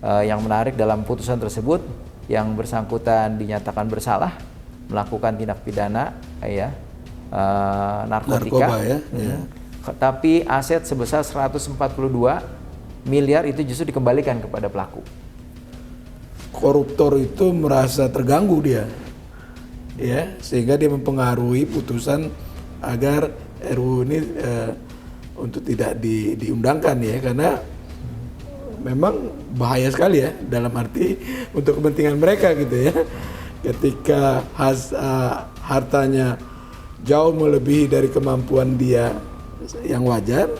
Yang menarik dalam putusan tersebut, yang bersangkutan dinyatakan bersalah melakukan tindak pidana narkotika. Narkoba ya. Tapi aset sebesar 142 miliar itu justru dikembalikan kepada pelaku. Koruptor itu merasa terganggu dia, ya, sehingga dia mempengaruhi putusan agar RUU ini untuk tidak diundangkan ya, karena memang bahaya sekali ya, dalam arti untuk kepentingan mereka gitu ya. Ketika hartanya jauh melebihi dari kemampuan dia yang wajar,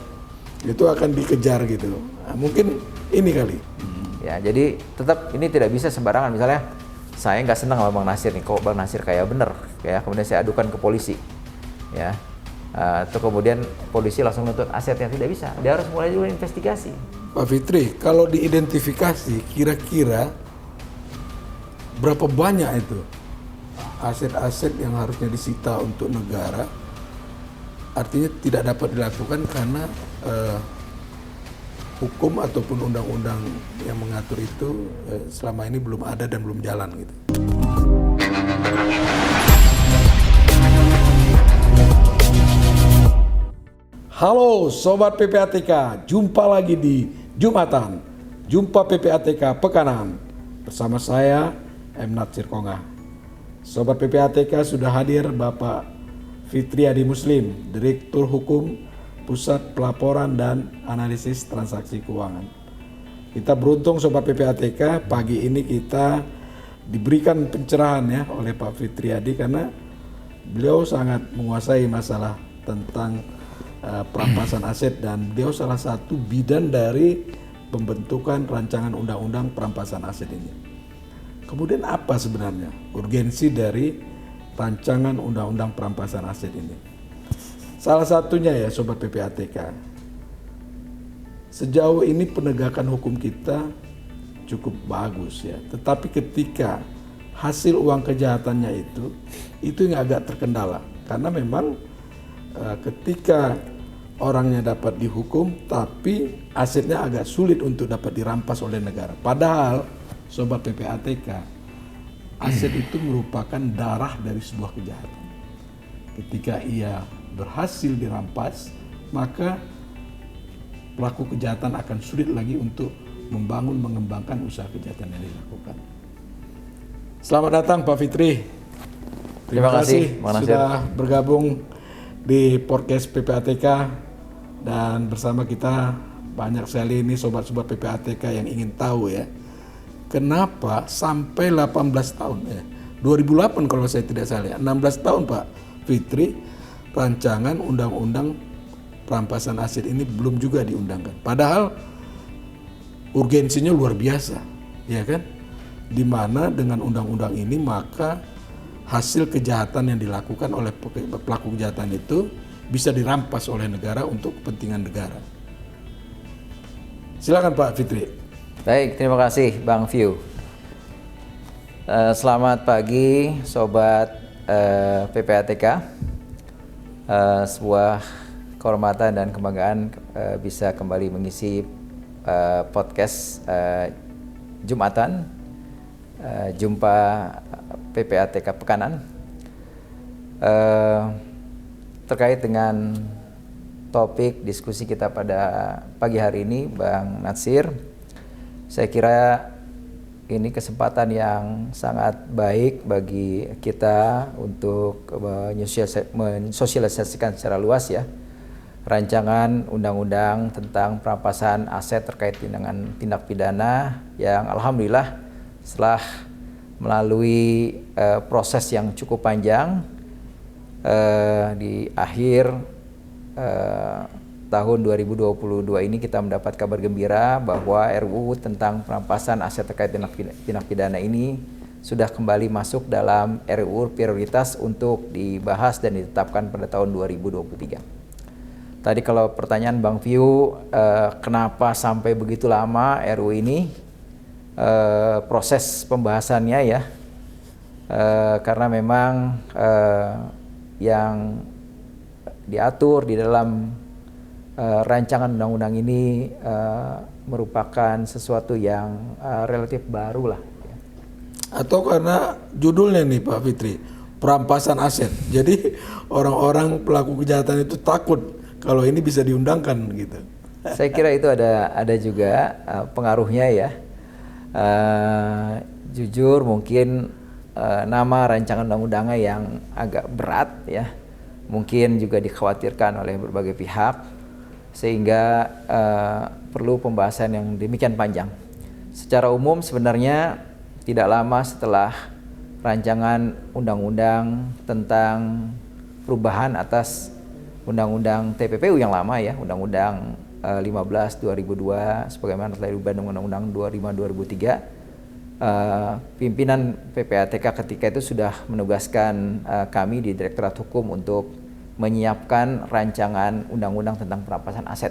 itu akan dikejar gitu. Nah, mungkin ini kali. Ya, jadi tetap ini tidak bisa sembarangan. Misalnya saya nggak senang sama Bang Nasir nih, kok Bang Nasir kayak bener, ya kemudian saya adukan ke polisi, ya, atau kemudian polisi langsung nuntut asetnya, tidak bisa. Dia harus mulai dulu investigasi. Pak Fitri, kalau diidentifikasi kira-kira berapa banyak itu aset-aset yang harusnya disita untuk negara, artinya tidak dapat dilakukan karena hukum ataupun undang-undang yang mengatur itu selama ini belum ada dan belum jalan gitu. Halo Sobat PPATK, jumpa lagi di Jumatan, Jumpa PPATK Pekanan. Bersama saya, M. Natsir Kongah. Sobat PPATK sudah hadir Bapak Fitri Adi Muslim, Direktur Hukum Pusat Pelaporan dan Analisis Transaksi Keuangan. Kita beruntung Sobat PPATK, pagi ini kita diberikan pencerahan ya oleh Pak Fitri Adi, karena beliau sangat menguasai masalah tentang perampasan aset, dan beliau salah satu bidan dari pembentukan rancangan undang-undang perampasan aset ini. Kemudian apa sebenarnya urgensi dari rancangan undang-undang perampasan aset ini? Salah satunya ya Sobat PPATK, sejauh ini penegakan hukum kita cukup bagus ya, tetapi ketika hasil uang kejahatannya itu yang agak terkendala, karena memang ketika orangnya dapat dihukum tapi asetnya agak sulit untuk dapat dirampas oleh negara. Padahal Sobat PPATK, aset itu merupakan darah dari sebuah kejahatan. Ketika ia berhasil dirampas, maka pelaku kejahatan akan sulit lagi untuk mengembangkan usaha kejahatan yang dilakukan. Selamat datang Pak Fitri. Terima kasih sudah bergabung di podcast PPATK, dan bersama kita banyak sekali ini sobat-sobat PPATK yang ingin tahu ya, kenapa sampai 18 tahun ya, 2008 kalau saya tidak salah, 16 tahun Pak Fitri, rancangan undang-undang perampasan aset ini belum juga diundangkan. Padahal urgensinya luar biasa, ya kan? Dimana dengan undang-undang ini maka hasil kejahatan yang dilakukan oleh pelaku kejahatan itu bisa dirampas oleh negara untuk kepentingan negara. Silakan Pak Fitri. Baik, terima kasih Bang View. Selamat pagi Sobat PPATK. Sebuah kehormatan dan kebanggaan bisa kembali mengisi podcast Jumatan, Jumpa PPATK Pekanan, terkait dengan topik diskusi kita pada pagi hari ini Bang Natsir. Saya kira ini kesempatan yang sangat baik bagi kita untuk mensosialisasikan secara luas ya rancangan undang-undang tentang perampasan aset terkait dengan tindak pidana yang alhamdulillah setelah melalui proses yang cukup panjang di akhir tahun 2022 ini kita mendapat kabar gembira bahwa RUU tentang perampasan aset terkait tindak pidana ini sudah kembali masuk dalam RUU prioritas untuk dibahas dan ditetapkan pada tahun 2023. Tadi kalau pertanyaan Bang View, kenapa sampai begitu lama RUU ini, proses pembahasannya ya, karena memang yang diatur di dalam rancangan undang-undang ini merupakan sesuatu yang relatif baru lah. Ya. Atau karena judulnya nih Pak Fitri, perampasan aset. Jadi orang-orang pelaku kejahatan itu takut kalau ini bisa diundangkan gitu. Saya kira itu ada juga pengaruhnya ya. Jujur mungkin nama rancangan undang-undangnya yang agak berat ya, mungkin juga dikhawatirkan oleh berbagai pihak, sehingga perlu pembahasan yang demikian panjang. Secara umum sebenarnya tidak lama setelah rancangan undang-undang tentang perubahan atas undang-undang TPPU yang lama ya, undang-undang 15 2002 sebagaimana telah diubah dengan undang-undang 25 2003, pimpinan PPATK ketika itu sudah menugaskan kami di Direktorat Hukum untuk menyiapkan rancangan undang-undang tentang perampasan aset.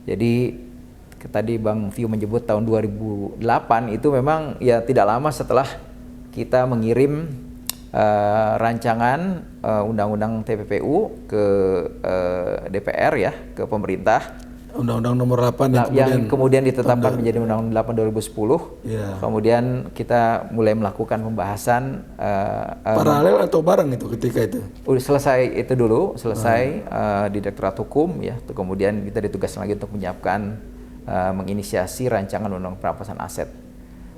Jadi tadi Bang View menyebut tahun 2008 itu memang ya tidak lama setelah kita mengirim rancangan undang-undang TPPU ke DPR ya, ke pemerintah. Undang-undang nomor 8 yang kemudian ditetapkan menjadi Undang-Undang 8 2010. Ya. Kemudian kita mulai melakukan pembahasan paralel atau bareng itu ketika itu. Selesai itu dulu, di Direktorat Hukum ya. Kemudian kita ditugaskan lagi untuk menyiapkan menginisiasi rancangan undang perampasan aset.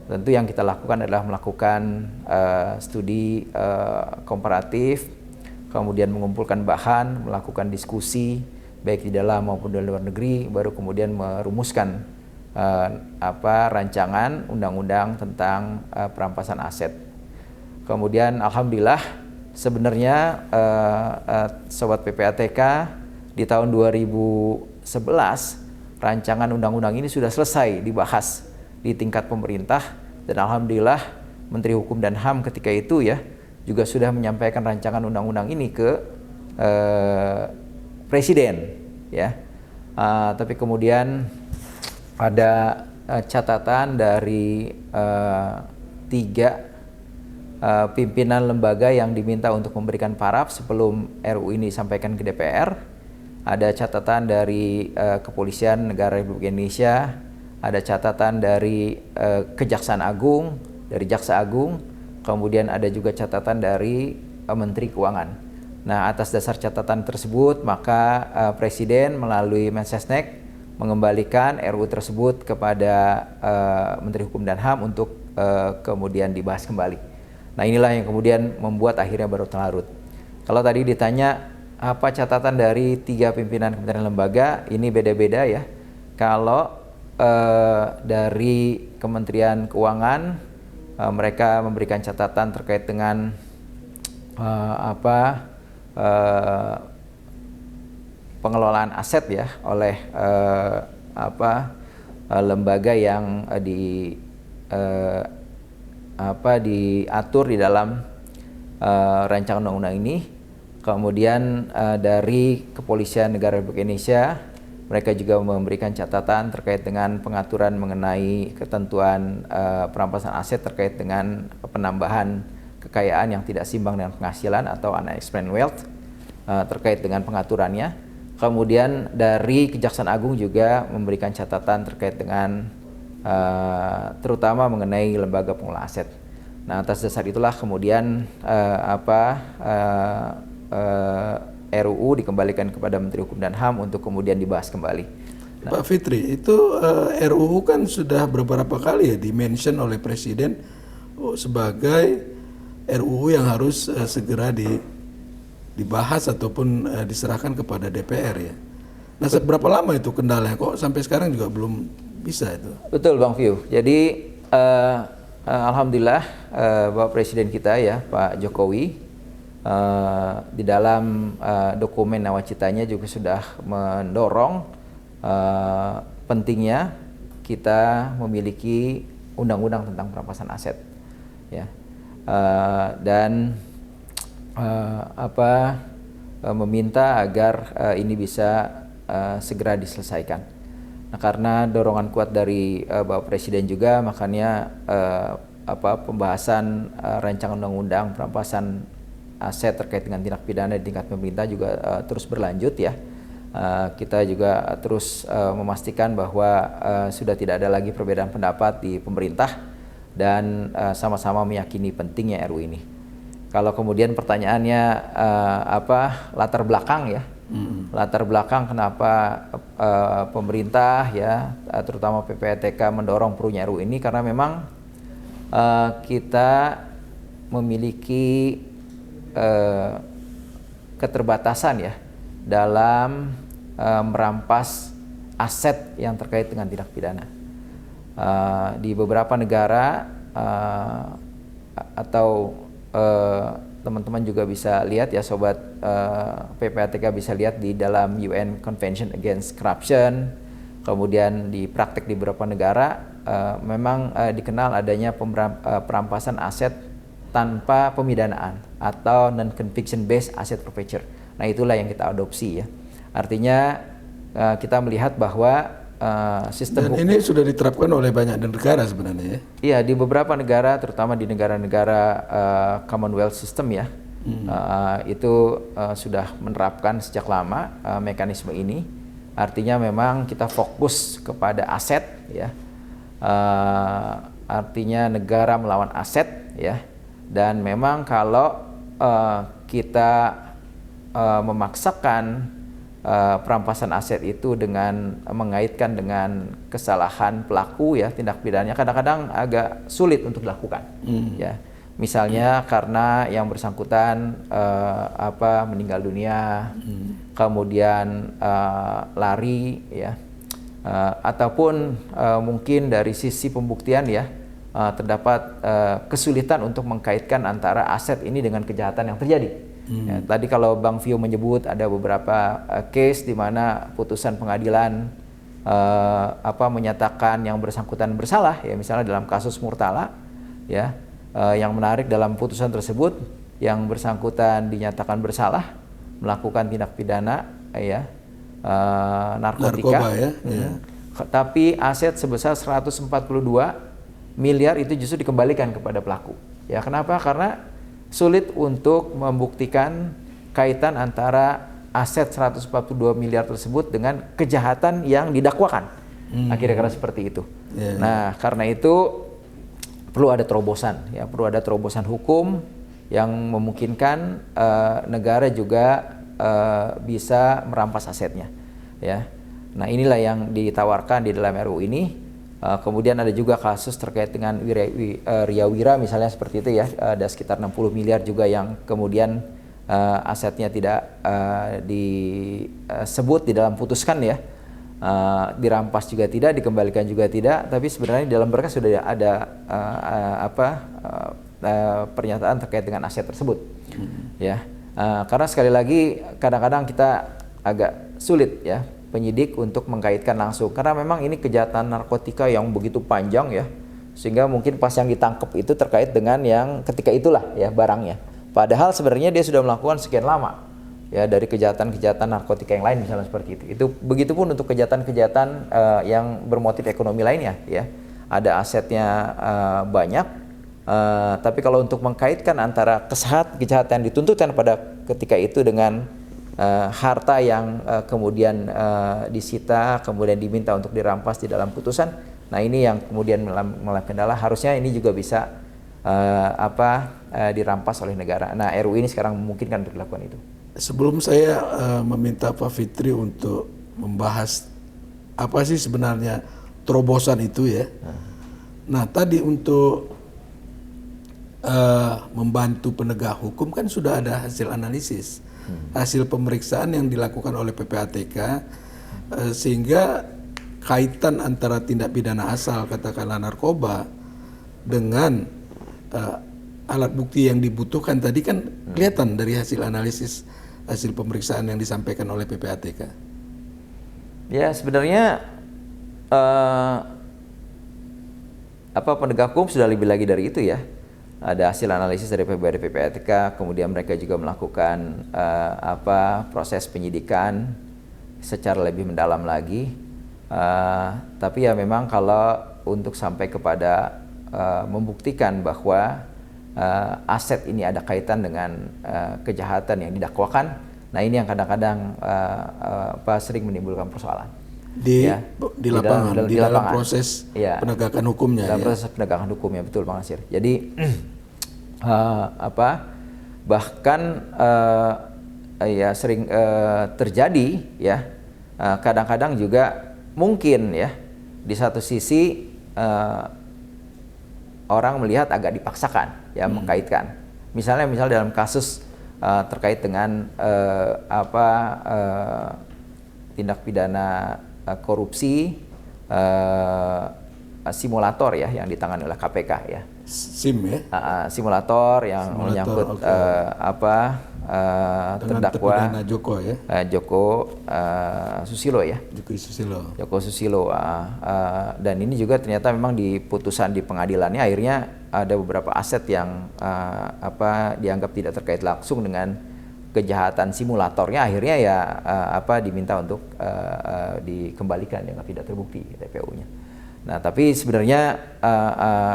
Tentu yang kita lakukan adalah melakukan studi komparatif, kemudian mengumpulkan bahan, melakukan diskusi baik di dalam maupun di luar negeri, baru kemudian merumuskan rancangan undang-undang tentang perampasan aset. Kemudian alhamdulillah sebenarnya sobat PPATK di tahun 2011 rancangan undang-undang ini sudah selesai dibahas di tingkat pemerintah, dan alhamdulillah Menteri Hukum dan HAM ketika itu ya juga sudah menyampaikan rancangan undang-undang ini ke Presiden ya. Tapi kemudian ada catatan dari 3 pimpinan lembaga yang diminta untuk memberikan paraf sebelum RUU ini disampaikan ke DPR. Ada catatan dari Kepolisian Negara Republik Indonesia, ada catatan dari Kejaksaan Agung, dari Jaksa Agung, kemudian ada juga catatan dari Menteri Keuangan. Nah, atas dasar catatan tersebut, maka Presiden melalui Mensesnek mengembalikan RUU tersebut kepada Menteri Hukum dan HAM untuk kemudian dibahas kembali. Nah, inilah yang kemudian membuat akhirnya baru larut. Kalau tadi ditanya apa catatan dari 3 pimpinan kementerian lembaga, ini beda-beda ya. Kalau dari Kementerian Keuangan, mereka memberikan catatan terkait dengan pengelolaan aset ya oleh lembaga yang diatur di dalam rancangan undang-undang ini. Kemudian dari Kepolisian Negara Republik Indonesia, mereka juga memberikan catatan terkait dengan pengaturan mengenai ketentuan perampasan aset terkait dengan penambahan kekayaan yang tidak seimbang dengan penghasilan atau unexplained wealth, terkait dengan pengaturannya. Kemudian dari Kejaksaan Agung juga memberikan catatan terkait dengan terutama mengenai lembaga pengelola aset. Nah, atas dasar itulah kemudian RUU dikembalikan kepada Menteri Hukum dan HAM untuk kemudian dibahas kembali. Nah, Pak Fitri, itu RUU kan sudah beberapa kali ya dimention oleh Presiden sebagai RUU yang harus segera dibahas ataupun diserahkan kepada DPR ya. Nah, seberapa lama itu kendalanya kok sampai sekarang juga belum bisa itu? Betul Bang View. Jadi alhamdulillah Bapak Presiden kita ya Pak Jokowi di dalam dokumen nawacitanya juga sudah mendorong pentingnya kita memiliki undang-undang tentang perampasan aset ya. Dan meminta agar ini bisa segera diselesaikan. Nah, karena dorongan kuat dari Bapak Presiden juga, makanya pembahasan rancangan undang-undang perampasan aset terkait dengan tindak pidana di tingkat pemerintah juga terus berlanjut ya. Kita juga terus memastikan bahwa sudah tidak ada lagi perbedaan pendapat di pemerintah dan sama-sama meyakini pentingnya RU ini. Kalau kemudian pertanyaannya apa latar belakang ya, latar belakang kenapa pemerintah ya, terutama PPATK mendorong perlunya RU ini karena memang kita memiliki keterbatasan ya dalam merampas aset yang terkait dengan tindak pidana. Di beberapa negara atau teman-teman juga bisa lihat ya sobat, PPATK bisa lihat di dalam UN Convention Against Corruption, kemudian di praktek di beberapa negara memang dikenal adanya perampasan aset tanpa pemidanaan atau non-conviction based asset forfeiture. Nah itulah yang kita adopsi ya. Artinya kita melihat bahwa sistem dan ini sudah diterapkan oleh banyak negara sebenarnya ya? Iya, di beberapa negara, terutama di negara-negara Commonwealth System ya, itu sudah menerapkan sejak lama mekanisme ini. Artinya memang kita fokus kepada aset ya, artinya negara melawan aset ya, dan memang kalau kita memaksakan perampasan aset itu dengan mengaitkan dengan kesalahan pelaku ya tindak pidananya kadang-kadang agak sulit untuk dilakukan ya, misalnya karena yang bersangkutan meninggal dunia, kemudian lari ya, ataupun mungkin dari sisi pembuktian ya terdapat kesulitan untuk mengkaitkan antara aset ini dengan kejahatan yang terjadi. Ya, tadi kalau Bang Vio menyebut ada beberapa case di mana putusan pengadilan menyatakan yang bersangkutan bersalah ya, misalnya dalam kasus Murtala ya, yang menarik dalam putusan tersebut yang bersangkutan dinyatakan bersalah melakukan tindak pidana ya narkotika ya. Tapi aset sebesar 142 miliar itu justru dikembalikan kepada pelaku ya. Kenapa? Karena sulit untuk membuktikan kaitan antara aset 142 miliar tersebut dengan kejahatan yang didakwakan. Kira-kira seperti itu. Nah, karena itu perlu ada terobosan ya, perlu ada terobosan hukum yang memungkinkan negara juga bisa merampas asetnya ya. Nah, inilah yang ditawarkan di dalam RUU ini. Kemudian ada juga kasus terkait dengan Riawira misalnya seperti itu ya, ada sekitar 60 miliar juga yang kemudian asetnya tidak disebut di dalam putuskan ya, dirampas juga tidak, dikembalikan juga tidak, tapi sebenarnya di dalam berkas sudah ada pernyataan terkait dengan aset tersebut ya. Karena sekali lagi kadang-kadang kita agak sulit ya penyidik untuk mengkaitkan langsung karena memang ini kejahatan narkotika yang begitu panjang ya, sehingga mungkin pas yang ditangkap itu terkait dengan yang ketika itulah ya barangnya, padahal sebenarnya dia sudah melakukan sekian lama ya dari kejahatan-kejahatan narkotika yang lain misalnya seperti itu begitupun untuk kejahatan-kejahatan yang bermotif ekonomi lainnya ya, ada asetnya banyak, tapi kalau untuk mengkaitkan antara kejahatan yang dituntutkan pada ketika itu dengan harta yang kemudian disita, kemudian diminta untuk dirampas di dalam putusan. Nah ini yang kemudian mengalami kendala. Harusnya ini juga bisa dirampas oleh negara. Nah RU ini sekarang memungkinkan untuk dilakukan itu. Sebelum saya meminta Pak Fitri untuk membahas apa sih sebenarnya terobosan itu ya. Nah tadi untuk membantu penegak hukum kan sudah ada hasil analisis. Hasil pemeriksaan yang dilakukan oleh PPATK sehingga kaitan antara tindak pidana asal katakanlah narkoba dengan alat bukti yang dibutuhkan tadi kan kelihatan dari hasil analisis hasil pemeriksaan yang disampaikan oleh PPATK. Ya sebenarnya penegak hukum sudah lebih lagi dari itu ya. Ada hasil analisis dari PPATK, kemudian mereka juga melakukan proses penyidikan secara lebih mendalam lagi. Tapi ya memang kalau untuk sampai kepada membuktikan bahwa aset ini ada kaitan dengan kejahatan yang didakwakan, Nah ini yang kadang-kadang sering menimbulkan persoalan. Di lapangan, di dalam proses penegakan hukumnya. Dalam proses penegakan hukumnya, betul Bang Nasir. Jadi bahkan sering terjadi ya, kadang-kadang juga mungkin ya di satu sisi orang melihat agak dipaksakan ya mengkaitkan. Misalnya dalam kasus terkait dengan tindak pidana korupsi simulator ya yang ditangani oleh KPK ya. SIM ya. Simulator yang menyangkut terdakwa Joko ya. Joko Susilo ya. Joko Susilo. Dan ini juga ternyata memang di putusan di pengadilannya akhirnya ada beberapa aset yang dianggap tidak terkait langsung dengan kejahatan simulatornya, akhirnya ya diminta untuk dikembalikan yang tidak terbukti TPU-nya. Nah, tapi sebenarnya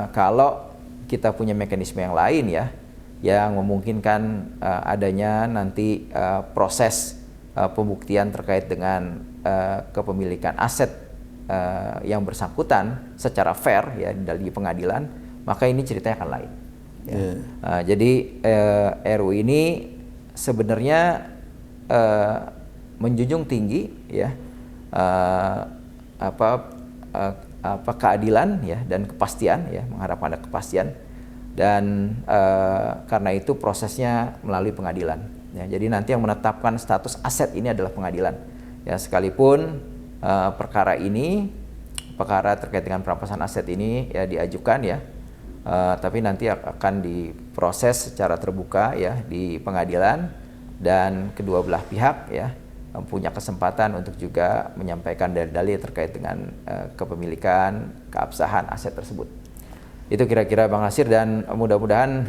kalau kita punya mekanisme yang lain ya, yang memungkinkan adanya nanti proses pembuktian terkait dengan kepemilikan aset yang bersangkutan secara fair ya di pengadilan, maka ini ceritanya akan lain. Ya. Jadi RU ini sebenarnya menjunjung tinggi ya keadilan ya dan kepastian ya, mengharapkan ada kepastian, dan karena itu prosesnya melalui pengadilan ya. Jadi nanti yang menetapkan status aset ini adalah pengadilan ya, sekalipun perkara terkait dengan perampasan aset ini ya diajukan ya, tapi nanti akan diproses secara terbuka ya di pengadilan, dan kedua belah pihak ya punya kesempatan untuk juga menyampaikan dalil-dalil terkait dengan kepemilikan, keabsahan aset tersebut. Itu kira-kira Bang Nasir, dan mudah-mudahan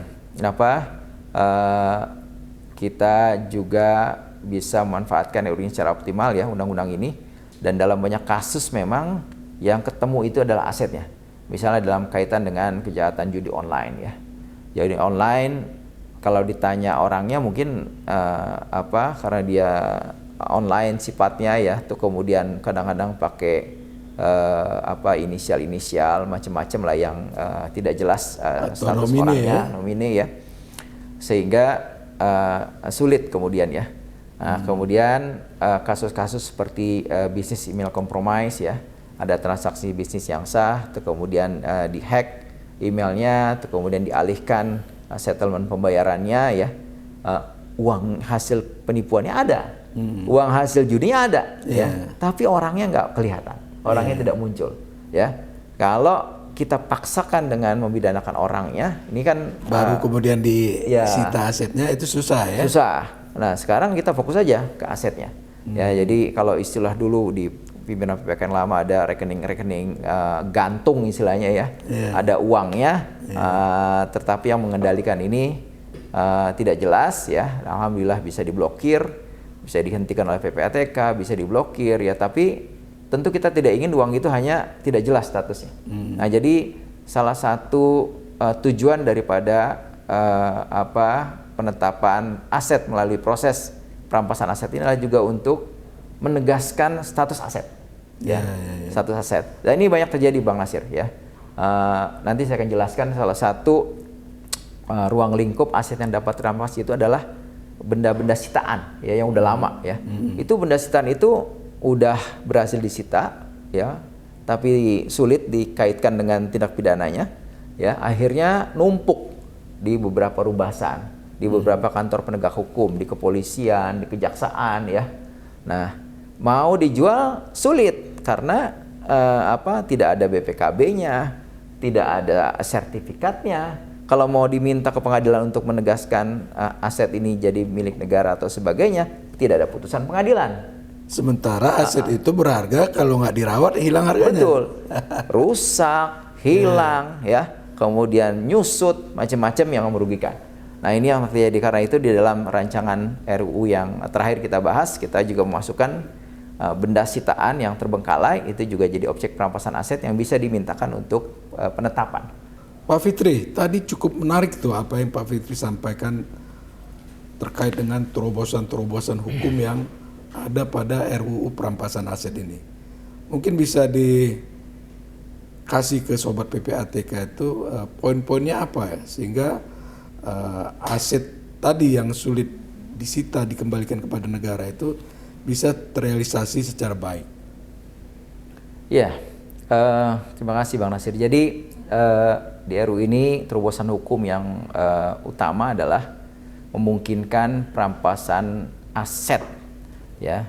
kita juga bisa memanfaatkan RU ini secara optimal ya, undang-undang ini, dan dalam banyak kasus memang yang ketemu itu adalah asetnya. Misalnya dalam kaitan dengan kejahatan judi online ya. Judi online kalau ditanya orangnya mungkin karena dia online sifatnya ya, tuh kemudian kadang-kadang pakai inisial macam-macam lah yang tidak jelas status orangnya, nomine ya. Sehingga sulit kemudian ya. Kemudian kasus-kasus seperti bisnis email compromise ya. Ada transaksi bisnis yang sah, kemudian dihack emailnya, kemudian dialihkan settlement pembayarannya ya, uang hasil penipuannya ada, uang hasil judinya ada ya, tapi orangnya nggak kelihatan, orangnya tidak muncul ya. Kalau kita paksakan dengan memidanakan orangnya, ini kan baru kemudian disita asetnya, itu susah ya. Susah. Nah sekarang kita fokus aja ke asetnya ya. Jadi kalau istilah dulu di pimpinan PPK yang lama ada rekening-rekening gantung istilahnya ya, ada uangnya, tetapi yang mengendalikan ini tidak jelas ya. Alhamdulillah bisa diblokir, bisa dihentikan oleh PPATK, bisa diblokir ya, tapi tentu kita tidak ingin uang itu hanya tidak jelas statusnya. Nah jadi salah satu tujuan daripada penetapan aset melalui proses perampasan aset ini adalah juga untuk menegaskan status aset, status aset. Dan ini banyak terjadi Bang Nasir ya. Nanti saya akan jelaskan salah satu ruang lingkup aset yang dapat dirampas itu adalah benda-benda sitaan ya, yang udah lama ya. Itu benda sitaan itu udah berhasil disita ya, tapi sulit dikaitkan dengan tindak pidananya ya. Akhirnya numpuk di beberapa rubasan, di beberapa kantor penegak hukum, di kepolisian, di kejaksaan ya. Nah, mau dijual sulit karena tidak ada BPKB-nya, tidak ada sertifikatnya. Kalau mau diminta ke pengadilan untuk menegaskan aset ini jadi milik negara atau sebagainya, tidak ada putusan pengadilan. Sementara aset itu berharga, kalau nggak dirawat hilang harganya. Betul, rusak, hilang ya, kemudian nyusut, macam-macam yang merugikan. Nah ini yang terjadi, karena itu di dalam rancangan RUU yang terakhir kita bahas, kita juga memasukkan benda sitaan yang terbengkalai itu juga jadi objek perampasan aset yang bisa dimintakan untuk penetapan. Pak Fitri, tadi cukup menarik tuh apa yang Pak Fitri sampaikan terkait dengan terobosan-terobosan hukum yang ada pada RUU perampasan aset ini. Mungkin bisa dikasih ke Sobat PPATK itu poin-poinnya apa ya, sehingga aset tadi yang sulit disita dikembalikan kepada negara itu bisa terrealisasi secara baik. Ya, terima kasih Bang Nasir. Jadi di RUU ini terobosan hukum yang utama adalah memungkinkan perampasan aset, ya,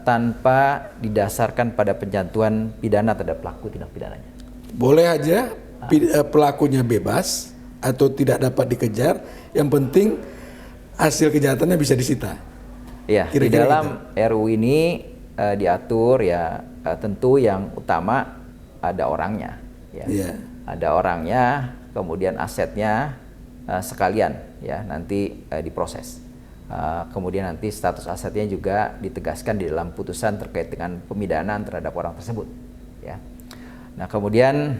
tanpa didasarkan pada penjatuhan pidana terhadap pelaku tindak pidananya. Boleh aja pelakunya bebas atau tidak dapat dikejar, yang penting hasil kejahatannya bisa disita. Ya, di dalam RUU ini diatur ya, tentu yang utama ada orangnya, ya. Yeah. Ada orangnya, kemudian asetnya sekalian ya nanti diproses. Kemudian nanti status asetnya juga ditegaskan di dalam putusan terkait dengan pemidanaan terhadap orang tersebut, ya. Nah, kemudian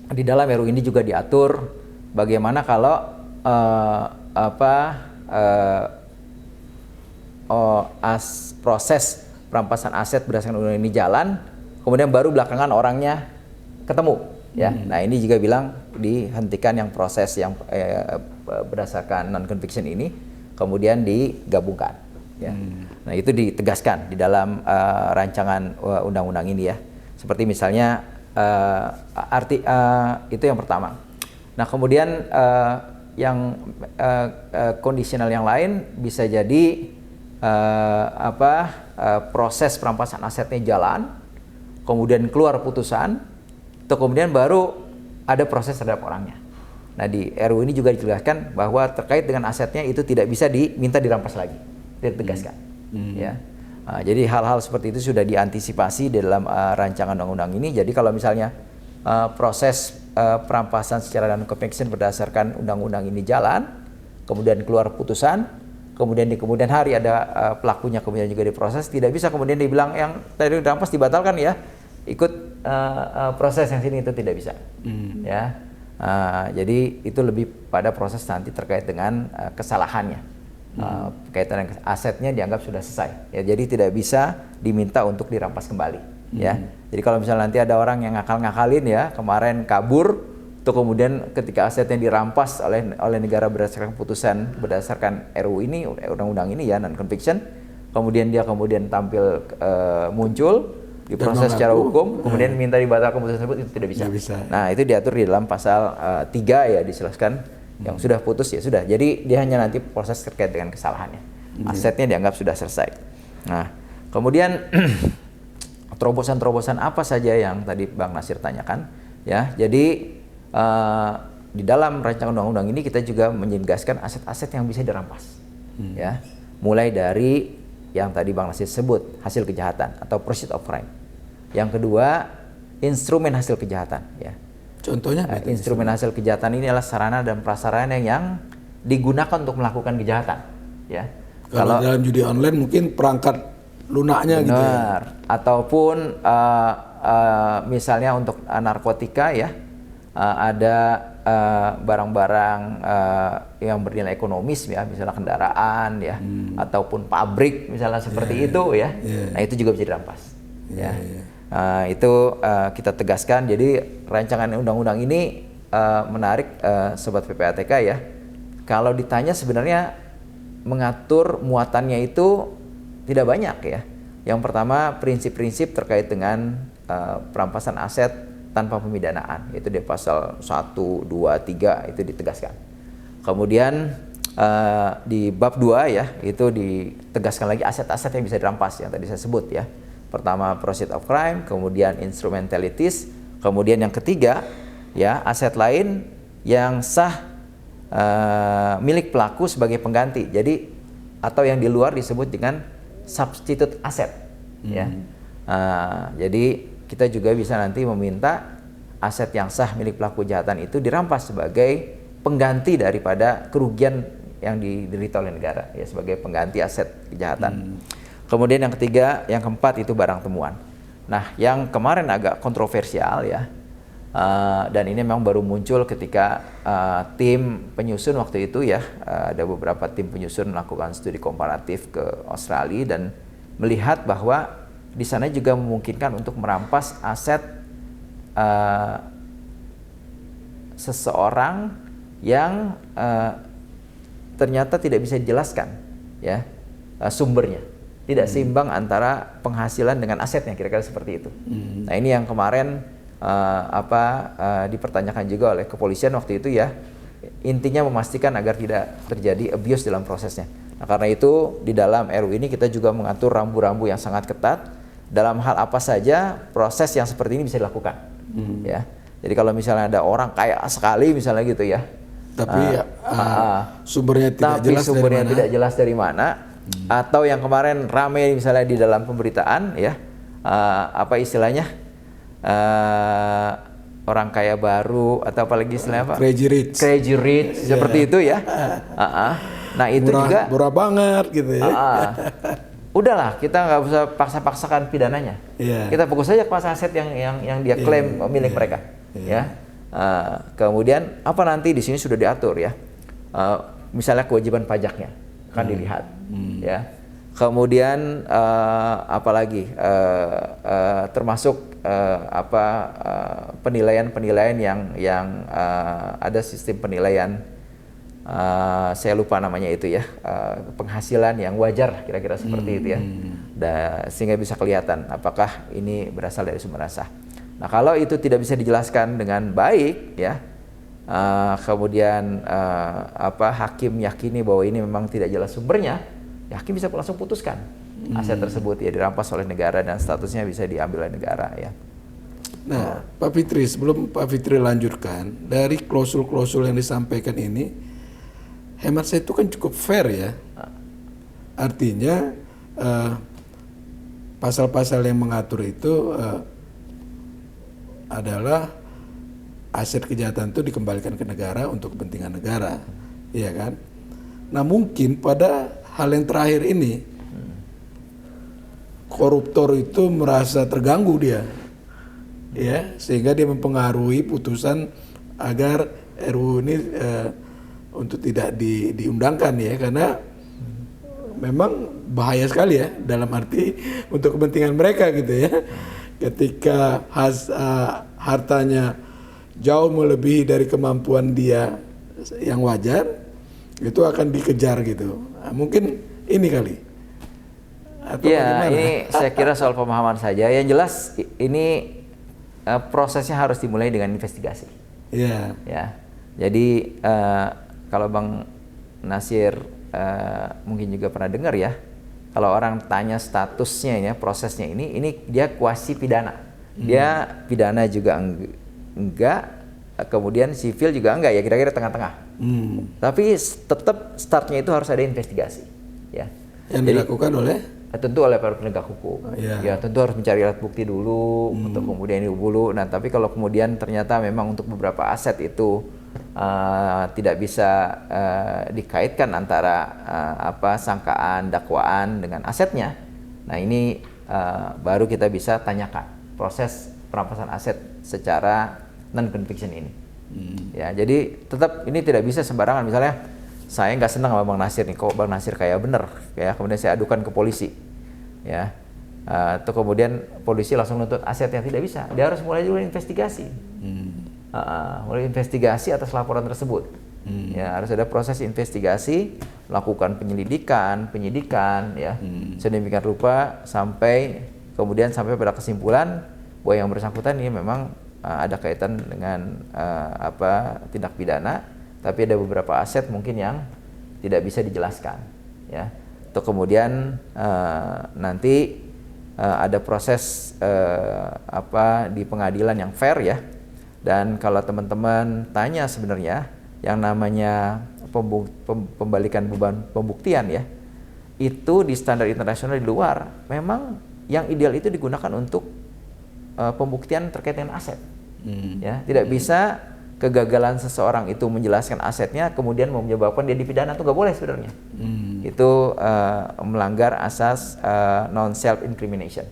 di dalam RUU ini juga diatur bagaimana kalau proses perampasan aset berdasarkan undang-undang ini jalan, kemudian baru belakangan orangnya ketemu, ya. Nah, ini juga bilang dihentikan yang proses yang berdasarkan non conviction ini, kemudian digabungkan, ya. Nah, itu ditegaskan di dalam rancangan undang-undang ini, ya. Seperti misalnya itu yang pertama. Nah, kemudian yang kondisional yang lain bisa jadi proses perampasan asetnya jalan, kemudian keluar putusan, atau kemudian baru ada proses terhadap orangnya. Nah, di RUU ini juga dijelaskan bahwa terkait dengan asetnya itu tidak bisa diminta dirampas lagi, ditegaskan, ya. Jadi hal-hal seperti itu sudah diantisipasi di dalam rancangan undang-undang ini. Jadi kalau misalnya proses perampasan secara non-conviction berdasarkan undang-undang ini jalan, kemudian keluar putusan, kemudian di kemudian hari ada pelakunya kemudian juga diproses, tidak bisa kemudian dibilang yang tadi dirampas dibatalkan ya, ikut proses yang sini, itu tidak bisa, ya. Jadi itu lebih pada proses nanti terkait dengan kesalahannya, kaitan dengan asetnya dianggap sudah selesai, ya. Jadi tidak bisa diminta untuk dirampas kembali. Ya, jadi kalau misalnya nanti ada orang yang ngakal-ngakalin ya, kemarin kabur, tuh kemudian ketika asetnya dirampas oleh negara berdasarkan putusan berdasarkan RUU ini, undang-undang ini ya, non conviction, kemudian dia tampil muncul diproses secara hukum, kemudian minta dibatalkan putusan tersebut, itu tidak bisa. Nah, itu diatur di dalam pasal 3 ya, dijelaskan yang sudah putus ya sudah. Jadi dia hanya nanti proses terkait dengan kesalahannya. Asetnya dianggap sudah selesai. Nah, kemudian terobosan-terobosan apa saja yang tadi Bang Nasir tanyakan, ya. Jadi di dalam rancangan undang-undang ini kita juga menegaskan aset-aset yang bisa dirampas, ya. Mulai dari yang tadi Bang Nasir sebut, hasil kejahatan atau proceeds of crime. Yang kedua, instrumen hasil kejahatan, ya. Contohnya instrumen hasil kejahatan ini adalah sarana dan prasarana yang digunakan untuk melakukan kejahatan, ya. Kalau dalam judi online mungkin perangkat lunaknya gitu ya. Ataupun misalnya untuk narkotika ya, ada barang-barang yang bernilai ekonomis ya, misalnya kendaraan ya, ataupun pabrik misalnya seperti itu ya. Nah, itu juga bisa dirampas, ya. Itu kita tegaskan. Jadi rancangan undang-undang ini menarik, Sobat PPATK ya. Kalau ditanya sebenarnya mengatur muatannya itu tidak banyak ya. Yang pertama, prinsip-prinsip terkait dengan perampasan aset tanpa pemidanaan, yaitu di pasal 1, 2, 3 itu ditegaskan. Kemudian di bab 2 ya, itu ditegaskan lagi aset-aset yang bisa dirampas yang tadi saya sebut ya. Pertama, proceeds of crime, kemudian instrumentalities, kemudian yang ketiga ya, aset lain yang sah milik pelaku sebagai pengganti. Jadi atau yang di luar disebut dengan substitute aset, ya. Jadi kita juga bisa nanti meminta aset yang sah milik pelaku kejahatan itu dirampas sebagai pengganti daripada kerugian yang diderita oleh negara, ya, sebagai pengganti aset kejahatan. Kemudian yang ketiga, yang keempat itu barang temuan. Nah, yang kemarin agak kontroversial ya, Dan ini memang baru muncul ketika tim penyusun waktu itu ya, ada beberapa tim penyusun melakukan studi komparatif ke Australia dan melihat bahwa di sana juga memungkinkan untuk merampas aset seseorang yang ternyata tidak bisa dijelaskan ya sumbernya, tidak seimbang antara penghasilan dengan asetnya, kira-kira seperti itu. Nah ini yang kemarin dipertanyakan juga oleh kepolisian waktu itu ya, intinya memastikan agar tidak terjadi abuse dalam prosesnya. Nah karena itu di dalam RU ini kita juga mengatur rambu-rambu yang sangat ketat dalam hal apa saja proses yang seperti ini bisa dilakukan. Ya, jadi kalau misalnya ada orang kaya sekali misalnya gitu ya, tapi sumbernya tidak jelas dari mana, atau yang kemarin rame misalnya di dalam pemberitaan ya, istilahnya orang kaya baru atau apalagi istilahnya apa? Crazy rich seperti itu ya. Nah itu juga murah banget gitu ya. Udahlah, kita nggak usah paksa-paksakan pidananya. Kita fokus saja ke aset yang dia klaim milik mereka. Ya. Kemudian apa nanti di sini sudah diatur ya. Misalnya kewajiban pajaknya akan dilihat. Ya. Kemudian apalagi termasuk penilaian-penilaian yang ada sistem penilaian, saya lupa namanya itu ya, penghasilan yang wajar kira-kira seperti itu ya, sehingga bisa kelihatan apakah ini berasal dari sumber asah. Nah kalau itu tidak bisa dijelaskan dengan baik ya, kemudian hakim yakini bahwa ini memang tidak jelas sumbernya, ya hakim bisa langsung putuskan aset tersebut ya dirampas oleh negara dan statusnya bisa diambil oleh negara ya. Nah, Pak Fitri, sebelum Pak Fitri lanjutkan, dari klausul-klausul yang disampaikan ini, hemat saya itu kan cukup fair ya. Artinya pasal-pasal yang mengatur itu adalah aset kejahatan itu dikembalikan ke negara untuk kepentingan negara, ya kan? Nah mungkin pada hal yang terakhir ini, koruptor itu merasa terganggu dia, ya, sehingga dia mempengaruhi putusan agar RUU ini untuk tidak diundangkan ya, karena memang bahaya sekali ya, dalam arti untuk kepentingan mereka gitu ya. Ketika hartanya jauh melebihi dari kemampuan dia yang wajar, itu akan dikejar gitu. Nah, mungkin ini kali. Atau ya, bagaimana? ini saya kira soal pemahaman saja. Yang jelas ini prosesnya harus dimulai dengan investigasi. Iya. Ya. Jadi kalau Bang Nasir mungkin juga pernah dengar ya, kalau orang tanya statusnya ya, prosesnya ini dia kuasi pidana. Dia pidana juga enggak, kemudian sivil juga enggak ya, kira-kira tengah-tengah. Tapi tetap startnya itu harus ada investigasi. Ya. Yang dilakukan oleh? Tentu oleh para penegak hukum. Ya tentu harus mencari alat bukti dulu, untuk kemudian dulu. Nah tapi kalau kemudian ternyata memang untuk beberapa aset itu tidak bisa dikaitkan antara sangkaan, dakwaan dengan asetnya, nah ini baru kita bisa tanyakan proses perampasan aset secara non conviction ini. Ya jadi tetap ini tidak bisa sembarangan. Misalnya saya nggak senang sama Bang Nasir nih, kok Bang Nasir kayak bener, ya kemudian saya adukan ke polisi, ya, atau kemudian polisi langsung nuntut asetnya, tidak bisa, dia harus mulai dulu investigasi, mulai investigasi atas laporan tersebut, ya harus ada proses investigasi, melakukan penyidikan, ya, sedemikian rupa sampai kemudian sampai pada kesimpulan bahwa yang bersangkutan ini memang ada kaitan dengan tindak pidana. Tapi ada beberapa aset mungkin yang tidak bisa dijelaskan, ya. Atau kemudian nanti ada proses di pengadilan yang fair ya. Dan kalau teman-teman tanya sebenarnya yang namanya pembalikan beban pembuktian ya, itu di standar internasional di luar memang yang ideal itu digunakan untuk pembuktian terkait dengan aset, ya. Tidak bisa kegagalan seseorang itu menjelaskan asetnya kemudian menyebabkan dia dipidana, itu nggak boleh sebenarnya. Itu melanggar asas non self incrimination,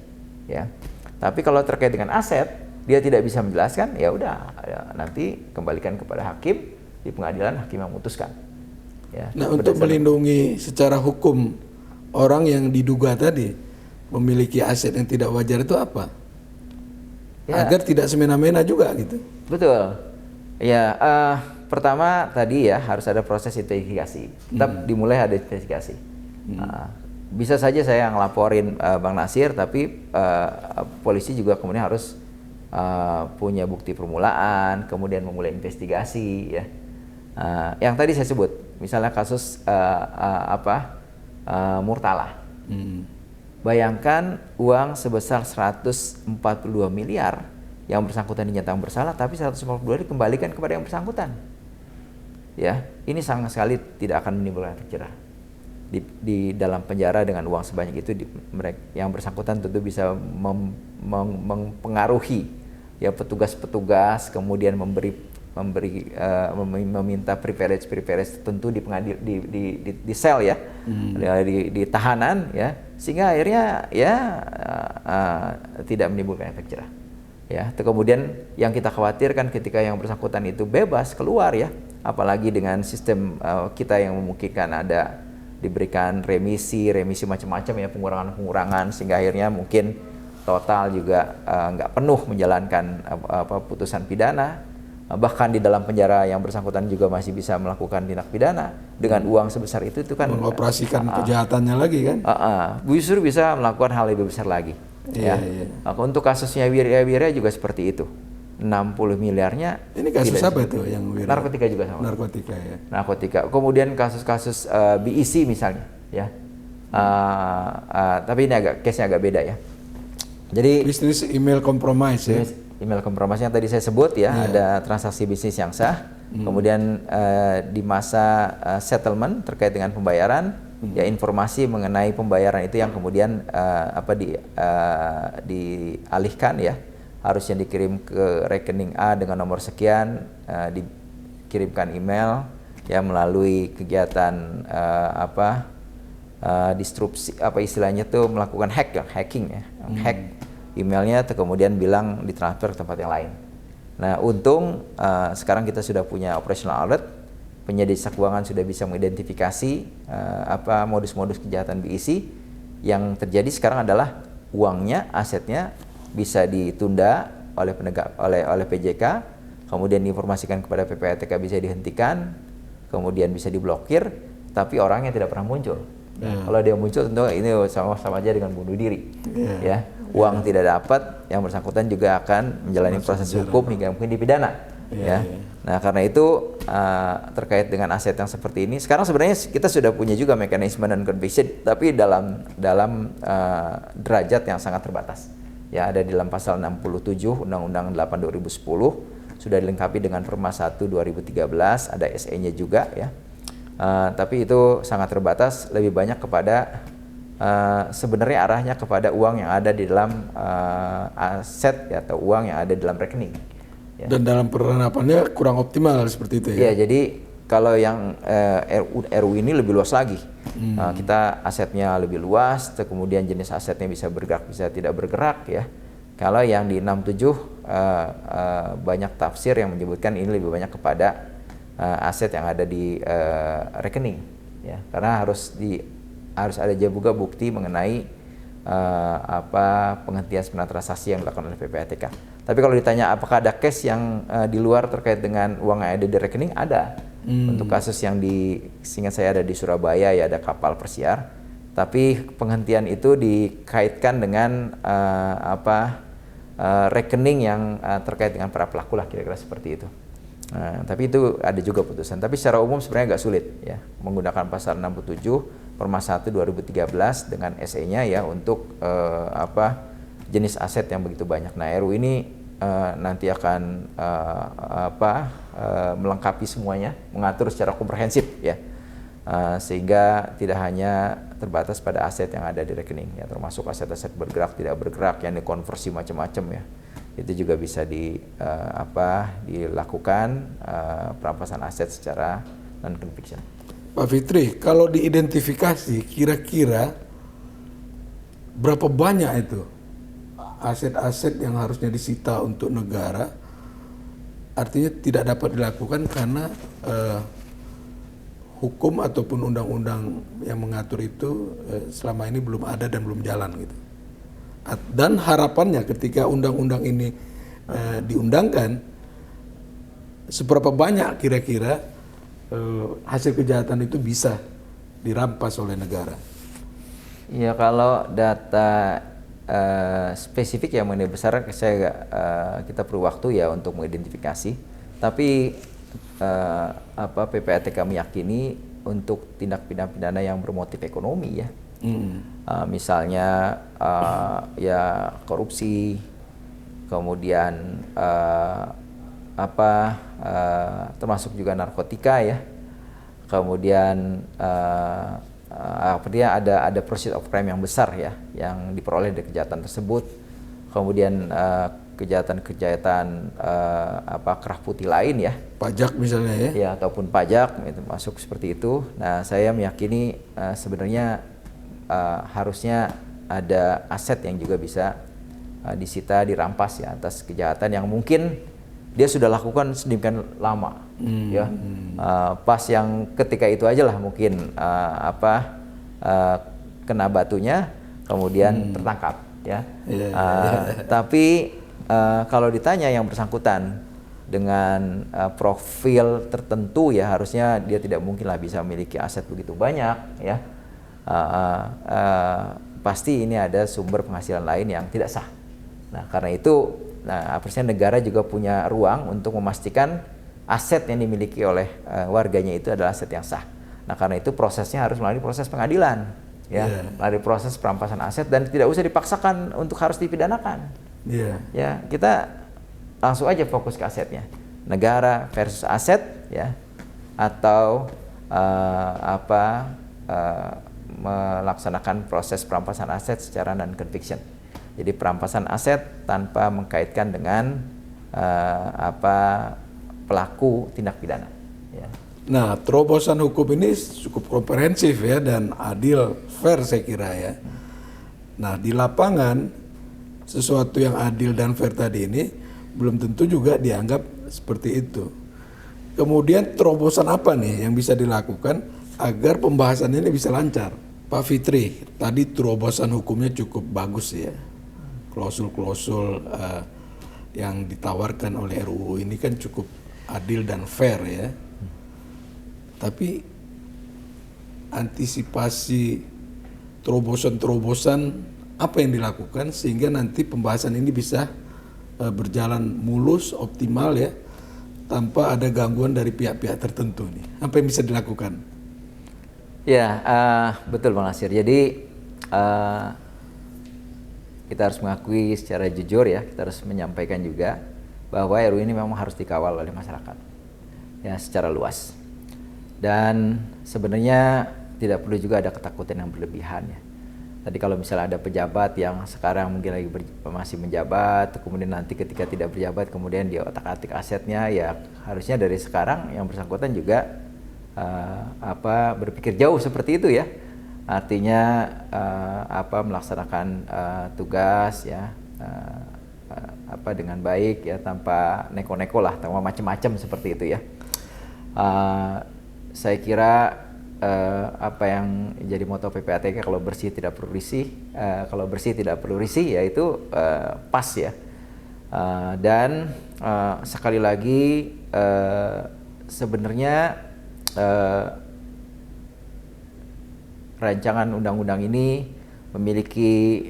ya. Tapi kalau terkait dengan aset, dia tidak bisa menjelaskan, ya udah nanti kembalikan kepada hakim di pengadilan, hakim yang memutuskan. Ya, Nah, untuk melindungi secara hukum orang yang diduga tadi memiliki aset yang tidak wajar itu apa? Ya. Agar tidak semena-mena juga gitu. Betul. Ya, pertama tadi ya harus ada proses investigasi. Tetap dimulai ada investigasi. Bisa saja saya ngelaporin Bang Nasir, tapi polisi juga kemudian harus punya bukti permulaan, kemudian memulai investigasi ya. Yang tadi saya sebut, misalnya kasus Murtala. Bayangkan uang sebesar 142 miliar yang bersangkutan dinyatakan bersalah, tapi 142 dikembalikan kepada yang bersangkutan. Ya, ini sama sekali tidak akan menimbulkan efek jerah. Di dalam penjara dengan uang sebanyak itu, yang bersangkutan tentu bisa mempengaruhi ya petugas-petugas, kemudian meminta privilege tertentu di sel ya, di tahanan ya, sehingga akhirnya ya tidak menimbulkan efek jerah. Ya, kemudian yang kita khawatirkan ketika yang bersangkutan itu bebas keluar ya, apalagi dengan sistem kita yang memungkinkan ada diberikan remisi macam-macam ya, pengurangan, sehingga akhirnya mungkin total juga nggak penuh menjalankan putusan pidana. Bahkan di dalam penjara yang bersangkutan juga masih bisa melakukan tindak pidana dengan uang sebesar itu kan mengoperasikan kejahatannya lagi kan? Justru bisa melakukan hal lebih besar lagi. Iya. Untuk kasusnya Wirya juga seperti itu. 60 miliarnya. Ini kasus apa itu yang Wirya? Narkotika juga sama. Narkotika ya. Narkotika. Kemudian kasus-kasus BEC misalnya, ya. Tapi ini case-nya agak beda ya. Jadi bisnis email compromise ya. Email compromise yang tadi saya sebut ya, ada transaksi bisnis yang sah. Kemudian di masa settlement terkait dengan pembayaran, ya informasi mengenai pembayaran itu yang kemudian dialihkan ya, harusnya dikirim ke rekening A dengan nomor sekian, dikirimkan email ya melalui kegiatan disrupsi, istilahnya tuh melakukan hacking ya, hack emailnya, kemudian bilang ditransfer ke tempat yang lain. Nah, untung sekarang kita sudah punya operational alert, penyidik jasa keuangan sudah bisa mengidentifikasi modus-modus kejahatan BEC. Yang terjadi sekarang adalah uangnya, asetnya bisa ditunda oleh PJK, kemudian diinformasikan kepada PPATK bisa dihentikan, kemudian bisa diblokir, tapi orangnya tidak pernah muncul. Kalau dia muncul tentu ini sama aja dengan bunuh diri. Ya, uang tidak dapat, yang bersangkutan juga akan menjalani proses hukum hingga mungkin dipidana. Nah, karena itu terkait dengan aset yang seperti ini, sekarang sebenarnya kita sudah punya juga mekanisme non conviction, tapi dalam derajat yang sangat terbatas. Ya, ada di dalam pasal 67 Undang-Undang 8 2010, sudah dilengkapi dengan Perma 1 2013, ada SE-nya juga ya. Tapi itu sangat terbatas, lebih banyak kepada sebenarnya arahnya kepada uang yang ada di dalam aset ya, atau uang yang ada di dalam rekening. Ya. Dan dalam penerapannya kurang optimal seperti itu ya? Ya, jadi kalau yang RU ini lebih luas lagi. Kita asetnya lebih luas, kemudian jenis asetnya bisa bergerak, bisa tidak bergerak ya. Kalau yang di 67 banyak tafsir yang menyebutkan ini lebih banyak kepada aset yang ada di rekening ya. Karena harus ada juga bukti mengenai penghentian sebenarnya transaksi yang dilakukan oleh PPATK. Tapi kalau ditanya apakah ada case yang di luar terkait dengan uang yang ada di rekening, ada. Untuk kasus yang seingat saya ada di Surabaya ya, ada kapal persiar. Tapi penghentian itu dikaitkan dengan rekening yang terkait dengan para pelaku lah, kira-kira seperti itu. Tapi itu ada juga putusan. Tapi secara umum sebenarnya agak sulit ya, menggunakan pasal 67 Perma 1 2013 dengan SE-nya ya untuk jenis aset yang begitu banyak. Nah, RU ini nanti akan melengkapi semuanya, mengatur secara komprehensif ya, sehingga tidak hanya terbatas pada aset yang ada di rekening ya, termasuk aset-aset bergerak, tidak bergerak, yang dikonversi macam-macam ya, itu juga bisa dilakukan perampasan aset secara non conviction. Pak Fitri, kalau diidentifikasi kira-kira berapa banyak itu aset-aset yang harusnya disita untuk negara artinya tidak dapat dilakukan karena hukum ataupun undang-undang yang mengatur itu selama ini belum ada dan belum jalan gitu. Dan harapannya ketika undang-undang ini diundangkan, seberapa banyak kira-kira hasil kejahatan itu bisa dirampas oleh negara? Ya, kalau data spesifik yang mengenai besar kita perlu waktu ya untuk mengidentifikasi. Tapi PPATK meyakini untuk tindak pidana yang bermotif ekonomi ya, misalnya ya korupsi, kemudian termasuk juga narkotika ya, kemudian artinya ada proceed of crime yang besar ya yang diperoleh dari kejahatan tersebut, kemudian kejahatan kerah putih lain ya, pajak misalnya ya ataupun pajak itu masuk seperti itu. Nah, saya meyakini sebenarnya harusnya ada aset yang juga bisa disita, dirampas ya atas kejahatan yang mungkin dia sudah lakukan sedemikian lama ya. Pas yang ketika itu aja lah mungkin kena batunya kemudian tertangkap ya. Tapi kalau ditanya yang bersangkutan dengan profil tertentu ya, harusnya dia tidak mungkinlah bisa memiliki aset begitu banyak ya. Pasti ini ada sumber penghasilan lain yang tidak sah. Nah, karena itu harusnya negara juga punya ruang untuk memastikan aset yang dimiliki oleh warganya itu adalah aset yang sah. Nah, karena itu prosesnya harus melalui proses pengadilan ya, melalui proses perampasan aset dan tidak usah dipaksakan untuk harus dipidanakan. Ya, kita langsung aja fokus ke asetnya. Negara versus aset ya, atau melaksanakan proses perampasan aset secara non-conviction. Jadi perampasan aset tanpa mengkaitkan dengan pelaku tindak pidana. Ya. Nah, terobosan hukum ini cukup komprehensif ya dan adil, fair saya kira ya. Nah, di lapangan sesuatu yang adil dan fair tadi ini belum tentu juga dianggap seperti itu. Kemudian terobosan apa nih yang bisa dilakukan agar pembahasan ini bisa lancar? Pak Fitri, tadi terobosan hukumnya cukup bagus ya. Klausul-klausul yang ditawarkan oleh RUU ini kan cukup adil dan fair ya. Tapi antisipasi terobosan-terobosan apa yang dilakukan sehingga nanti pembahasan ini bisa berjalan mulus, optimal ya, tanpa ada gangguan dari pihak-pihak tertentu nih. Apa yang bisa dilakukan? Ya, betul Bang Nasir. Jadi kita harus mengakui secara jujur ya, kita harus menyampaikan juga bahwa RUU ini memang harus dikawal oleh masyarakat ya secara luas. Dan sebenarnya tidak perlu juga ada ketakutan yang berlebihan ya. Tadi kalau misalnya ada pejabat yang sekarang mungkin lagi masih menjabat, kemudian nanti ketika tidak berjabat kemudian dia otak-atik asetnya, ya harusnya dari sekarang yang bersangkutan juga berpikir jauh seperti itu ya. Artinya melaksanakan tugas ya dengan baik ya, tanpa neko-neko lah, tanpa macam-macam seperti itu ya. Saya kira apa yang jadi moto PPATK, kalau bersih tidak perlu risih, kalau bersih tidak perlu risih, ya itu pas ya. Dan sekali lagi sebenarnya rancangan undang-undang ini memiliki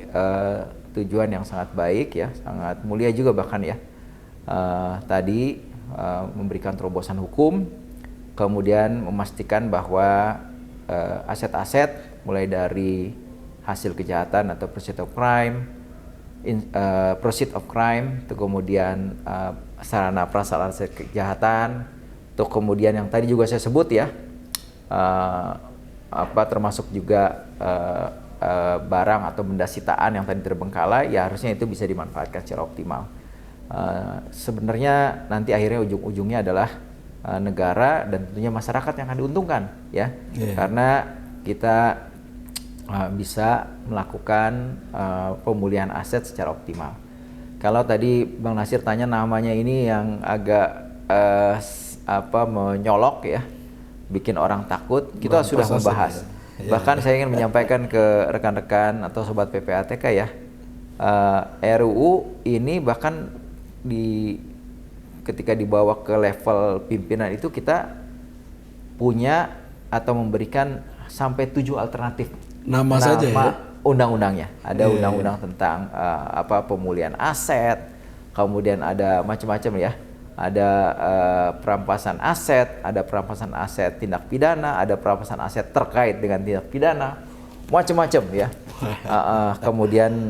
tujuan yang sangat baik ya, sangat mulia juga bahkan ya. Tadi memberikan terobosan hukum, kemudian memastikan bahwa aset-aset mulai dari hasil kejahatan atau proceed of crime, itu kemudian sarana prasarana aset kejahatan, itu kemudian yang tadi juga saya sebut ya, termasuk juga barang atau benda sitaan yang tadi terbengkalai, ya harusnya itu bisa dimanfaatkan secara optimal. Sebenarnya nanti akhirnya ujung-ujungnya adalah negara dan tentunya masyarakat yang akan diuntungkan ya, karena kita bisa melakukan pemulihan aset secara optimal. Kalau tadi Bang Nasir tanya namanya ini yang agak menyolok ya, bikin orang takut, kita sudah membahas. Bahkan saya ingin menyampaikan ke rekan-rekan atau sobat PPATK ya, RUU ini bahkan ketika dibawa ke level pimpinan itu kita punya atau memberikan sampai 7 alternatif nama saja ya. Undang-undangnya. Ada undang-undang tentang pemulihan aset, kemudian ada macam-macam ya. Ada perampasan aset tindak pidana, ada perampasan aset terkait dengan tindak pidana, macam-macam ya. Kemudian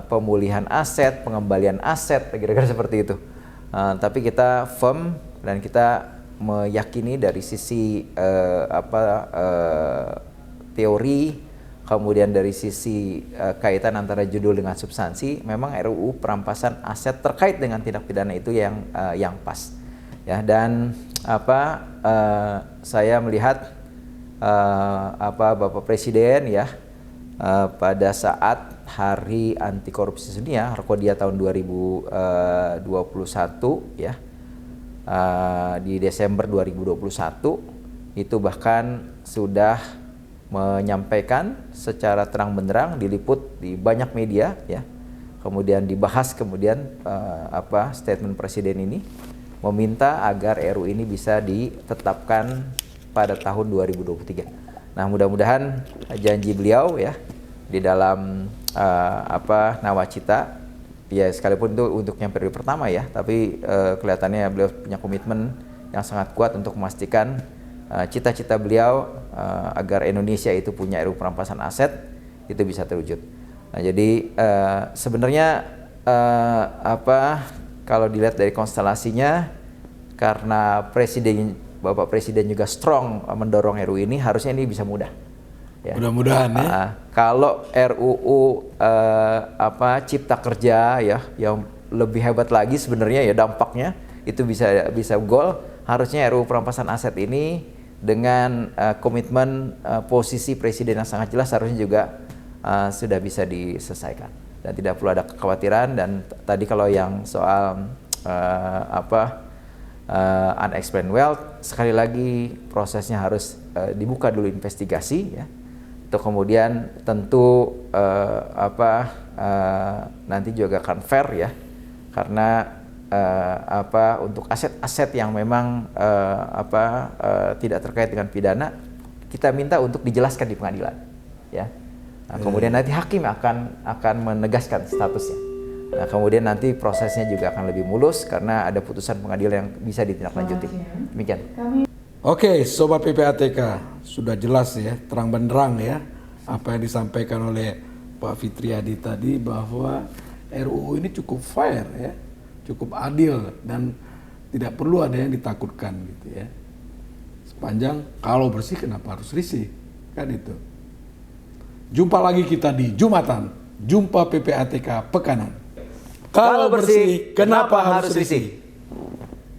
pemulihan aset, pengembalian aset, kira-kira seperti itu. Tapi kita firm dan kita meyakini dari sisi teori, kemudian dari sisi kaitan antara judul dengan substansi, memang RUU perampasan aset terkait dengan tindak pidana itu yang pas. Ya, dan saya melihat Bapak Presiden ya pada saat Hari Anti Korupsi Sedunia, Harkodia tahun 2021 ya, di Desember 2021 itu bahkan sudah menyampaikan secara terang benderang, diliput di banyak media ya, kemudian dibahas, kemudian statement Presiden ini meminta agar RUU ini bisa ditetapkan pada tahun 2023. Nah, mudah-mudahan janji beliau ya di dalam nawacita ya, sekalipun itu untuknya periode pertama ya, tapi kelihatannya beliau punya komitmen yang sangat kuat untuk memastikan cita-cita beliau agar Indonesia itu punya RUU perampasan aset itu bisa terwujud. Nah, jadi sebenarnya kalau dilihat dari konstelasinya, karena Bapak Presiden juga strong mendorong RUU ini, harusnya ini bisa mudah. Ya. Mudah-mudahan ya. Kalau RUU Cipta Kerja ya, yang lebih hebat lagi sebenarnya ya dampaknya itu bisa goal. Harusnya RUU perampasan aset ini dengan komitmen posisi Presiden yang sangat jelas harusnya juga sudah bisa diselesaikan dan tidak perlu ada kekhawatiran. Dan tadi kalau yang soal unexplained wealth, sekali lagi prosesnya harus dibuka dulu investigasi ya. Itu kemudian tentu nanti juga akan fair ya, karena untuk aset-aset yang memang tidak terkait dengan pidana, kita minta untuk dijelaskan di pengadilan ya. Nah, kemudian nanti hakim akan menegaskan statusnya. Nah, kemudian nanti prosesnya juga akan lebih mulus karena ada putusan pengadilan yang bisa ditindaklanjuti. Demikian. Oke, Sobat PPATK, sudah jelas ya, terang benderang ya apa yang disampaikan oleh Pak Fitriadi tadi, bahwa RUU ini cukup fair ya, cukup adil dan tidak perlu ada yang ditakutkan gitu ya. Sepanjang kalau bersih kenapa harus risih, kan itu. Jumpa lagi kita di Jumatan, Jumpa PPATK Pekanan. Kalau bersih kenapa harus risih?